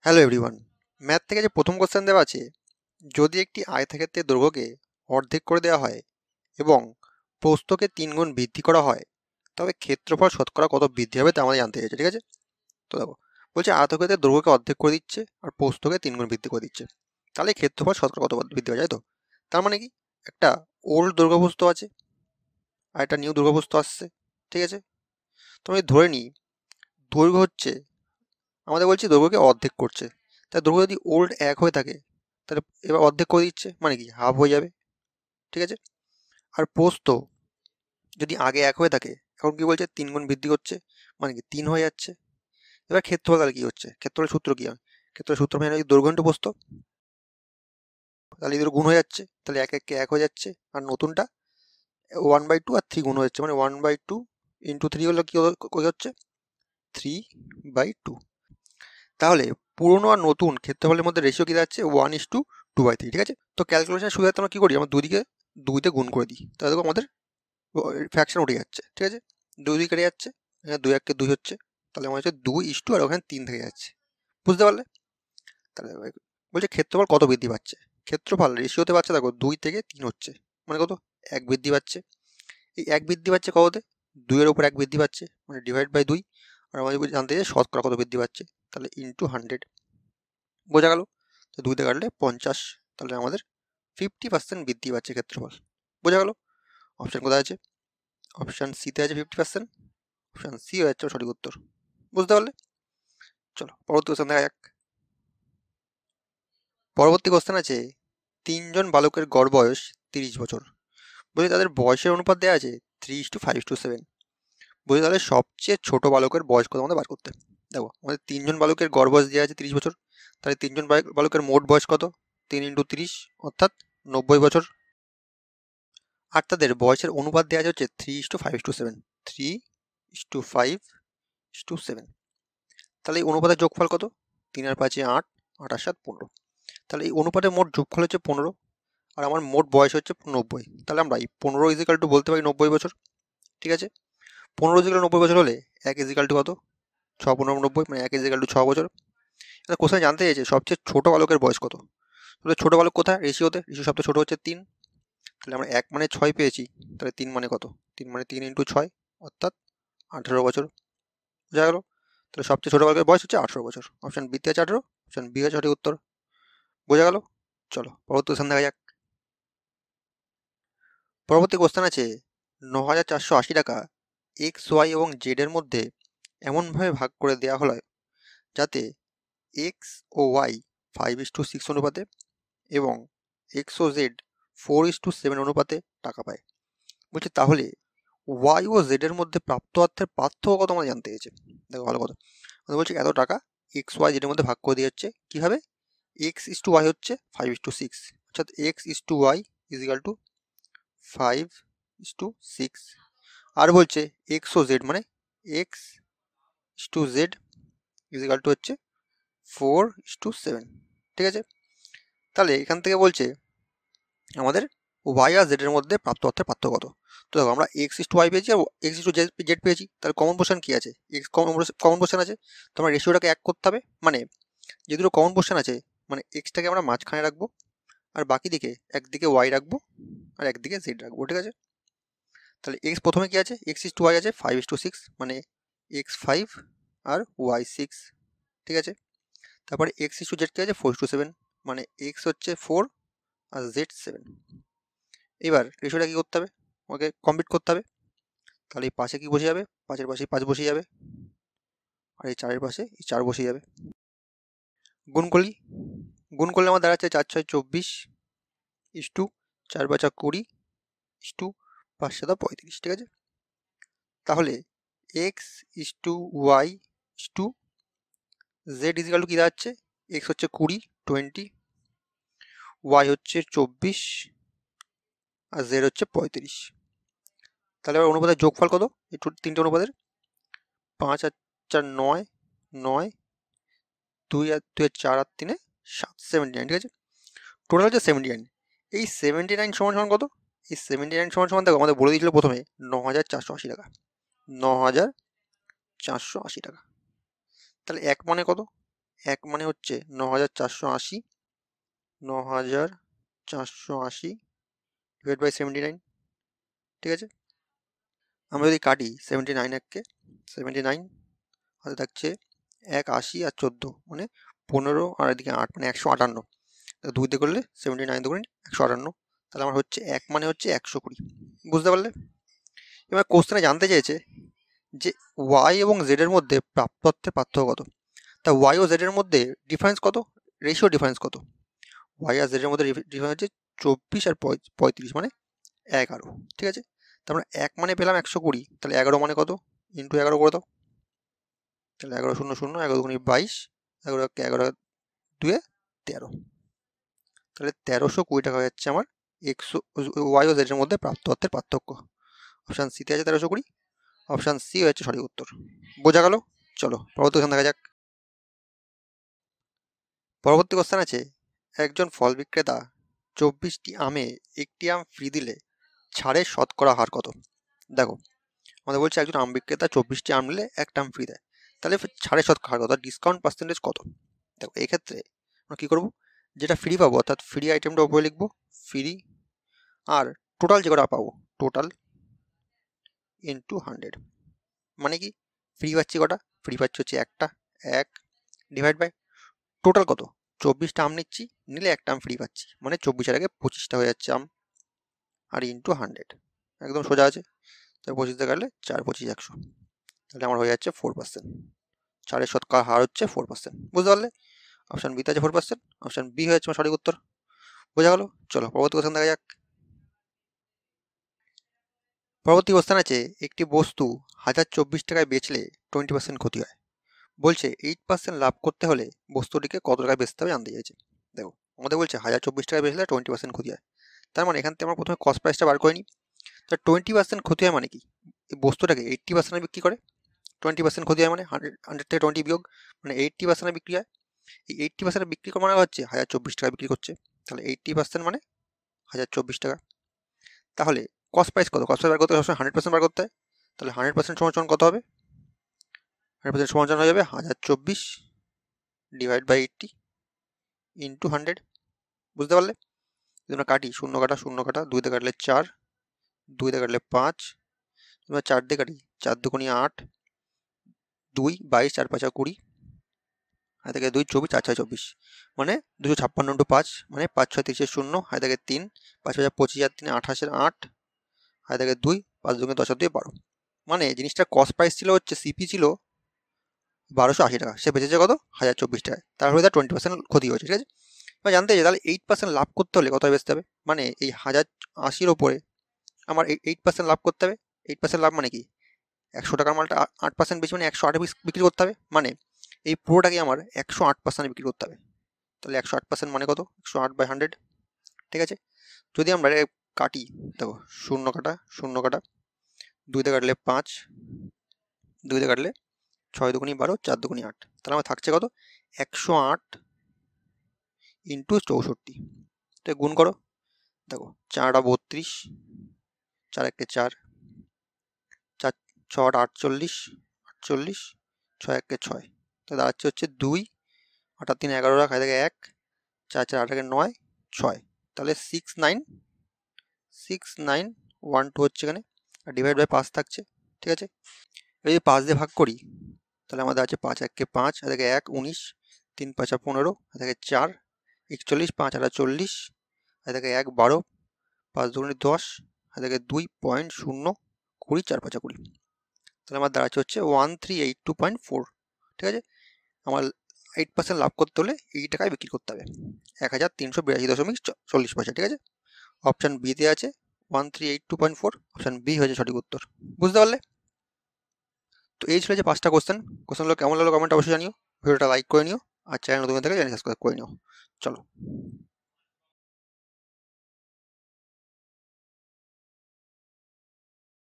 Hello everyone, math থেকে যে প্রথম কোশ্চেন দেওয়া আছে, যদি একটি আয়তক্ষেত্রের দৈর্ঘ্যকে অর্ধেক করে দেওয়া হয় এবং প্রস্থকে 3 গুণ বৃদ্ধি করা হয়, তবে ক্ষেত্রফল শতকরা কত বৃদ্ধি হবে তা আমাদের জানতে চাইছে। ঠিক আছে, তো দেখো, বলছে আয়তক্ষেত্রের দৈর্ঘ্যকে অর্ধেক করে দিচ্ছে আর প্রস্থকে 3 গুণ বৃদ্ধি করে দিচ্ছে, তাহলে ক্ষেত্রফল শতকরা কত বৃদ্ধি হয়ে যায়। তো তার মানে কি, একটা ওল্ড দৈর্ঘ্যবস্তু আছে আর একটা নিউ দৈর্ঘ্যবস্তু আসছে। ঠিক আছে, তো আমি ধরে নিই দৈর্ঘ্য হচ্ছে, আমাদের বলছি দৈর্ঘ্যকে অর্ধেক করছে, তাই দৈর্ঘ্য যদি ওল্ড 1 হয়ে থাকে তাহলে এবার অর্ধেক করে দিচ্ছে, মানে কি হাফ হয়ে যাবে। ঠিক আছে, আর প্রস্থ যদি আগে 1 হয়ে থাকে, এখন কি বলছে 3 গুণ বৃদ্ধি করছে, মানে কি 3 হয়ে যাচ্ছে। এবার ক্ষেত্রফল তাহলে কি হচ্ছে, ক্ষেত্রফলের সূত্র কি হয়, ক্ষেত্রফলের সূত্র মানে দৈর্ঘ্য ইন্টু প্রস্থ, তাহলে এদের গুণ হয়ে যাচ্ছে, তাহলে 1 হয়ে যাচ্ছে, আর নতুনটা 1/2 আর 3 গুণ হয়ে যাচ্ছে, মানে 1/2 ইন্টু 3 হলো কি হচ্ছে 3/2। তাহলে পুরনো আর নতুন ক্ষেত্রফলের মধ্যে রেশিও কি দাঁড়াচ্ছে 1:2/3। ঠিক আছে, তো ক্যালকুলেশনের সুবিধার্থে আমরা কি করি, আমরা দুদিকে 2 গুণ করে দিই, তাহলে দেখো আমাদের ফ্র্যাকশন উঠে যাচ্ছে। ঠিক আছে, 2 কেটে যাচ্ছে, এখানে 2 হচ্ছে, তাহলে আমার হচ্ছে 2:2 আর ওখানে 3 থেকে যাচ্ছে। বুঝতে পারলে? তাহলে বলছে ক্ষেত্রফল কত বৃদ্ধি পাচ্ছে, ক্ষেত্রফল রেশিওতে পাচ্ছে, দেখো 2 থেকে 3 হচ্ছে, মানে কত 1 বৃদ্ধি পাচ্ছে। এই 1 বৃদ্ধি পাচ্ছে কততে, 2 এর উপর 1 বৃদ্ধি পাচ্ছে, মানে ডিভাইড বাই 2। আর আমাদের জানতে চাই শতকরা কত বৃদ্ধি পাচ্ছে, তাহলে ইন্টু 100। বোঝা গেল? তো 2 তে কাটলে 50, তাহলে আমাদের 50% বৃদ্ধি পাচ্ছে ক্ষেত্রফল। বোঝা গেল? অপশন কোথায় আছে, অপশন সিতে আছে 50%, অপশন সি হয়ে যাচ্ছে সঠিক উত্তর। বুঝতে পারলে? চলো পরবর্তী কোশ্চেন দেখা যাক। পরবর্তী কোশ্চেন আছে, 3 জন বালকের গড় বয়স 30 বছর। বলছি তাদের বয়সের অনুপাত দেওয়া আছে 3:5:7। বলছি তাহলে সবচেয়ে ছোট বালকের বয়স কত আমাদের বার করতে হবে। দেখো আমাদের 3 জন বালকের গড় বয়স দেওয়া আছে 30 বছর, তাহলে 3 জন বালকের মোট বয়স কত, 3 × 30 অর্থাৎ 90 বছর। আর তাদের বয়সের অনুপাত দেওয়া আছে হচ্ছে 3:5:7, 3:5:7। তাহলে এই অনুপাতের যোগফল কত, 3 আর 5 8, 8 আর 7 15। তাহলে এই অনুপাতের মোট যোগফল হচ্ছে 15, আর আমার মোট বয়স হচ্ছে 90। তাহলে আমরা এই 15 বলতে পারি 90 বছর। ঠিক আছে, 15 90 বছর হলে 1 কত, 6×15 = 90, মানে 1 = 6 বছর। এটা কোশ্চেন জানতে চাইছে সবচেয়ে ছোট বালকের বয়স কত। তাহলে ছোট বালক কোথায়, রেশিওতে, রেশিও সবচেয়ে ছোট হচ্ছে 3। তাহলে আমরা 1 মানে 6 পেয়েছি, তাহলে 3 মানে কত, 3 মানে 3 × 6 অর্থাৎ 18 বছর। বোঝা গেল? তাহলে সবচেয়ে ছোট বালকের বয়স হচ্ছে 18 বছর। অপশন বিতে আছে 18, অপশন বি হচ্ছে সঠিক উত্তর। বোঝা গেল? চলো পরবর্তী কোশ্চেন দেখা যাক। পরবর্তী কোশ্চেন আছে, 9,480 টাকা এক্স ওয়াই এবং জেড এর মধ্যে এমনভাবে ভাগ করে দেওয়া হলো যাতে এক্স ও ওয়াই 5:6 অনুপাতে এবং এক্স ও জেড 4:7 অনুপাতে টাকা পায়। বলছে তাহলে ওয়াই ও জেড এর মধ্যে প্রাপ্ত অর্থের পার্থক্য কত আমরা জানতে চেয়েছে। দেখো ভালো কথা, আমাদের বলছে এত টাকা এক্স ওয়াই জেড এর মধ্যে ভাগ করে দিয়ে যাচ্ছে কিভাবে, x:y হচ্ছে 5:6, অর্থাৎ x:y = 5:6। আর বলছে এক্স ও জেড মানে x:z হচ্ছে 4:7। ঠিক আছে, তাহলে এখান থেকে বলছে আমাদের ওয়াই আর জেড এর মধ্যে প্রাপ্ত অর্থের পার্থক্য কত। তো দেখো আমরা x:y পেয়েছি আর x:z পেয়েছি, তাহলে কমন পোর্শন কি আছে, x কমন পোর্শন আছে, তো আমরা রেশিওটাকে 1 করতে হবে, মানে যে দুটো কমন পোর্শন আছে, মানে এক্সটাকে আমরা মাঝখানে রাখবো আর বাকি দিকে একদিকে ওয়াই রাখবো আর একদিকে জেড রাখবো। ঠিক আছে, তাহলে এক্স প্রথমে কি আছে, x:y আছে 5:6, মানে x5 আর y6। ঠিক আছে, তারপরে x:z কি আছে 4:7, মানে x হচ্ছে 4 আর জেড 7। এবার রেশিওটা কি করতে হবে, আমাকে কমপ্লিট করতে হবে। তাহলে এই পাশে কি বসে যাবে, 5-এর পাশে 5 বসে যাবে, আর এই 4-এর পাশে এই 4 বসে যাবে। গুণ করলি, গুণ করলে আমার দাঁড়াচ্ছে 4×6 = 24 ইস্টু 4×5 = 20 ইস্টু 5×7 = 35। ঠিক আছে, তাহলে x:y:z কি দাঁড়াচ্ছে, x হচ্ছে 20, y হচ্ছে 24 আর z হচ্ছে 35। তাহলে এবার অনুপাতের যোগফল কত, এই তিনটে অনুপাতের, 5 আর 4 9, 9, 2 আর 4 আর 3 7, 79। ঠিক আছে, টোটাল হচ্ছে 79। এই 79 সমান সমান কত, এই 79 সমান সমান দেখো আমাদের বলে দিয়েছিল প্রথমে 9,480 টাকা, 9,480 টাকা। তাহলে 1 মানে কত, এক মানে হচ্ছে 9480, 9480 ডিভাইড বাই 79, ঠিক আছে। আমরা যদি কাটি 79 এককে, 79 হাতে থাকছে 1 80 আর 14 মানে 15 আর এদিকে 8 মানে 158, 2 দিয়ে করলে 79 দুগুণে 158, তাহলে আমার হচ্ছে এক মানে হচ্ছে 120। বুঝতে পারলে? এবার কোশ্চেনে জানতে চেয়েছে যে ওয়াই এবং জেড এর মধ্যে প্রাপ্ত অর্থের পার্থক্য কত। তা ওয়াই ও জেড এর মধ্যে ডিফারেন্স কত, রেশিও ডিফারেন্স কত? ওয়াই আর জেড এর মধ্যে ডিফারেন্স হচ্ছে 24 আর 35 মানে 11, ঠিক আছে। তারপরে এক মানে পেলাম 120, তাহলে 11 মানে কত, ইন্টু 11 করে দাও, তাহলে 11 0 0 11 দুগুণে 22, 11 11 2 13, তাহলে 1320 টাকা হয়ে যাচ্ছে আমার এক্স ওয়াই ও জেড এর মধ্যে প্রাপ্ত অর্থের পার্থক্য। অপশান সিতে আছে 1320, অপশান সি হচ্ছে সঠিক উত্তর। বোঝা গেল? চলো পরবর্তী কোশ্চেন দেখা যাক। পরবর্তী কোশ্চেন আছে, একজন ফল বিক্রেতা 24টি আমে একটি আম ফ্রি দিলে ছাড়ের শতকরা হার কত? দেখো আমাদের বলছে একজন আম বিক্রেতা 24টি আম নিলে একটা আম ফ্রি দেয়, তাহলে ছাড়ের শতকরা হার কত, ডিসকাউন্ট পার্সেন্টেজ কত? দেখো এক্ষেত্রে আমরা কী করবো, যেটা ফ্রি পাবো অর্থাৎ ফ্রি আইটেমটা উপরে লিখবো ফ্রি, আর টোটাল যে কটা পাবো টোটাল ইন্টু 100, মানে কি ফ্রি পাচ্ছি কটা, ফ্রি পাচ্ছি হচ্ছে একটা, এক ডিভাইড বাই টোটাল কত, 24টা আম নিচ্ছি, নিলে একটা আম ফ্রি পাচ্ছি, মানে 24-এর আগে 25টা হয়ে যাচ্ছে আম, আর ইন্টু 100, একদম সোজা আছে। তাহলে 25 দিয়ে কাটলে 4 25 100, তাহলে আমার হয়ে যাচ্ছে 4%। ছাড়ের শতকরা হার হচ্ছে 4%। বুঝতে পারলে? অপশান বিতে আছে 4%, অপশান বি হয়ে যাচ্ছে আমার সঠিক উত্তর। বোঝা গেল? চলো পরবর্তী কোশ্চেন দেখা যাক। পরবর্তী কোশ্চেন আছে, একটি বস্তু 1024 টাকায় বেচলে 20% ক্ষতি হয়। বলছে 8% লাভ করতে হলে বস্তুটিকে কত টাকায় বেচতে হবে জানতে চাইছে। দেখো আমাদের বলছে 1024 টাকায় বেচলে 20% ক্ষতি হয়, তার মানে এখান থেকে আমরা প্রথমে কস্ট প্রাইসটা বার করে নিই। তা 20% ক্ষতি হয় মানে কি, এই বস্তুটাকে 80% বিক্রি করে, 20% ক্ষতি হয় মানে 100 থেকে 20 বিয়োগ মানে 80% বিক্রি হয়। এই 80% বিক্রি করা মানে হচ্ছে 1024 টাকা বিক্রি করছে, তাহলে 80% মানে 1024 টাকা। তাহলে কস্ট প্রাইস কত, কস্ট প্রাইস বার করতে সবসময় 100% বার করতে হয়, তাহলে 100% সমান কত হবে, 100% সমান হয়ে যাবে 1024 ডিভাইড বাই 80 ইন্টু 100। বুঝতে পারলে? যদি আমরা কাটি, শূন্য কাটা শূন্য কাটা, 2 দিয়ে কাটলে 4, 2 দিয়ে কাটলে 5, এবার 4 দিয়ে কাটি, 4 দুগুণে 8, 2 22 4 5 20, হাতে থেকে 2 24 4 6 24 মানে 256 ইন্টু 5 মানে 5 6 30 শূন্য, হাতে থেকে 3 5 5 25 আর 3 28 8, হাতে থেকে 2 5 দুগুণে 10 আর 2 12, মানে জিনিসটা কস্ট প্রাইস ছিল হচ্ছে সিপি ছিল 1280 টাকা, সে বেঁচেছে কত 1024 টাকায়, তারপরে তার 20% ক্ষতি হয়েছে, ঠিক আছে। এবার জানতে চাই তাহলে 8% লাভ করতে হলে কত বেচতে হবে, মানে এই 1080-র ওপরে আমার 8% লাভ করতে হবে। 8% লাভ মানে কি, 100 টাকার মালটা 8% বেশি মানে 108 বিক্রি করতে হবে, মানে এই পুরোটাকে আমার 108% বিক্রি করতে হবে। তাহলে 108% মানে কত, 108/100, ঠিক আছে। যদি আমরা কাটি, দেখো শূন্য কাটা শূন্য কাটা, 2 দিয়ে কাটলে 5, 2 দিয়ে কাটলে 6 দুগুণি 12, 4 দুগুণি 8, তাহলে আমার থাকছে কত 108 ইন্টু 64, এটা গুণ করো, দেখো 4 32, 4 1 4, 4 6 48, 48 6 1 6, তো দাঁড়াচ্ছে হচ্ছে 2, 8 3 11 রাখ, থেকে 1, 4 4 8 9 6, তাহলে 6912 হচ্ছে এখানে, আর ডিভাইড বাই 5 থাকছে, ঠিক আছে। এই যদি 5 দিয়ে ভাগ করি তাহলে আমাদের আছে 5 1 5, থেকে 1 19, 3 5 15, থেকে 4 41, 5 8 40, থেকে 1 12, 5 2 10, থেকে 2.0 20, 4 5 20, তাহলে আমার দাঁড়াচ্ছে হচ্ছে 1382.4, ঠিক আছে। আমার 8% লাভ করতে হলে এই টাকায় বিক্রি করতে হবে, 1382.40 পয়সা, ঠিক আছে। অপশান বিতে আছে 1382.4, অপশান বি হয়েছে সঠিক উত্তর। বুঝতে পারলে? তো এই ছিল যে 5টা কোশ্চেনগুলো কেমন লাগলো কমেন্ট অবশ্যই জানিও, ভিডিওটা লাইক করে নিও, আর চ্যানেল নতুন থেকে চ্যানেল সাবস্ক্রাইব করে নিও। চলো।